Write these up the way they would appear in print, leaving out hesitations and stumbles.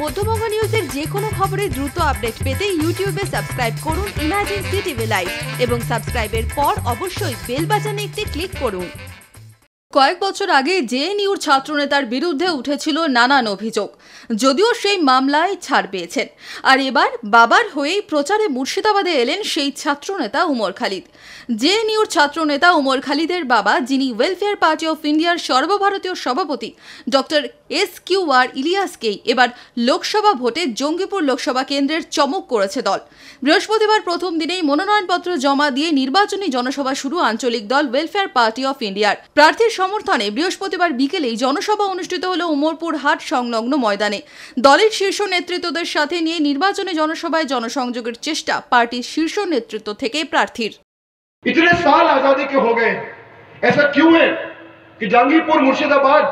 মধ্যবঙ্গ নিউজের যে কোনো খবরের দ্রুত আপডেট পেতে ইউটিউবে সাবস্ক্রাইব করুন ইমার্জেন্সি টিভি লাইভ এবং সাবস্ক্রাইবের পর অবশ্যই বেল বাটনে একটি ক্লিক করুন। কয়েক বছর আগে জেএনইউর ছাত্রনেতার বিরুদ্ধে উঠেছিল নানান অভিযোগ, যদিও সেই মামলায় ছাড় পেয়েছেন। আর এবার বাবার হয়েই প্রচারে মুর্শিদাবাদে এলেন সেই ছাত্রনেতা উমর খালিদ। জেএনইউর ছাত্রনেতা উমর খালিদের বাবা, যিনি ওয়েলফেয়ার পার্টি অফ ইন্ডিয়ার সর্বভারতীয় সভাপতি ডক্টর SQR ইলিয়াসকেই এবার লোকসভা ভোটে জঙ্গিপুর লোকসভা কেন্দ্রের চমক করেছে দল। বৃহস্পতিবার প্রথম দিনেই মনোনয়নপত্র জমা দিয়ে নির্বাচনী জনসভা শুরু আঞ্চলিক দল ওয়েলফেয়ার পার্টি অফ ইন্ডিয়ার। প্রার্থীর সমর্থনে বৃহস্পতিবার বিকেলেই জনসভা অনুষ্ঠিত হল উমরপুর হাট সংলগ্ন ময়দানে। দলের শীর্ষ নেতৃত্বদের সাথে নিয়ে নির্বাচনী জনসভায় জনসংযোগের চেষ্টা পার্টির শীর্ষ নেতৃত্ব থেকে প্রার্থীর। इतने साल आजादी के हो गए, ऐसा क्यों है कि जहांगीरपुर मुर्शिदाबाद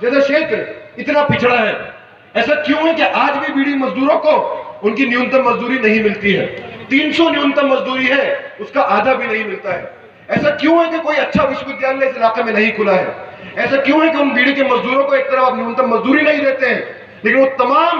जैसा क्षेत्र इतना पिछड़ा है? ऐसा क्यों है कि आज भी बीड़ी मजदूरों को उनकी न्यूनतम मजदूरी नहीं मिलती है? 300 न्यूनतम मजदूरी है, उसका आधा भी नहीं मिलता है। ऐसा क्यों है कि कोई अच्छा विश्वविद्यालय इस इलाके में नहीं खुला है? ऐसा क्यों है कि उन बीड़ी के मजदूरों को एक तरफ आप न्यूनतम मजदूरी नहीं देते हैं, लेकिन वो तमाम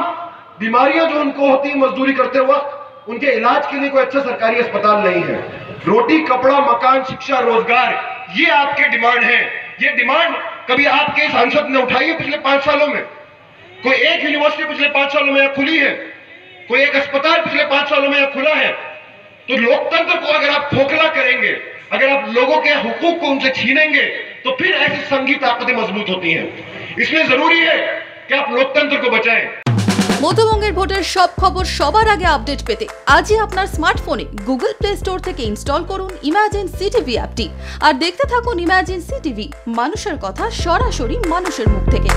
बीमारियां जो उनको होती है मजदूरी करते वक्त, उनके इलाज के लिए कोई अच्छा सरकारी अस्पताल नहीं है। रोटी, कपड़ा, मकान, शिक्षा, रोजगार, ये आपके डिमांड है। ये डिमांड कभी आपके सांसद ने उठाई है पिछले 5 सालों में? कोई एक यूनिवर्सिटी पिछले 5 सालों में यहाँ खुली है? कोई एक अस्पताल पिछले 5 सालों में यहाँ खुला है? तो लोकतंत्र को अगर आप खोखला करेंगे, अगर आप लोगों के हुकूक को उनसे छीनेंगे, तो फिर ऐसी संघी ताकतें मजबूत होती हैं। इसलिए जरूरी है कि आप लोकतंत्र को बचाएं। মধ্যবঙ্গের ভোটের সব খবর সবার আগে আপডেট পেতে আজই আপনার স্মার্টফোনে গুগল প্লে স্টোর থেকে ইনস্টল করুন ইমার্জেন্সি টিভি অ্যাপটি আর দেখতে থাকুন ইমার্জেন্সি টিভি, মানুষের কথা সরাসরি মানুষের মুখ থেকে।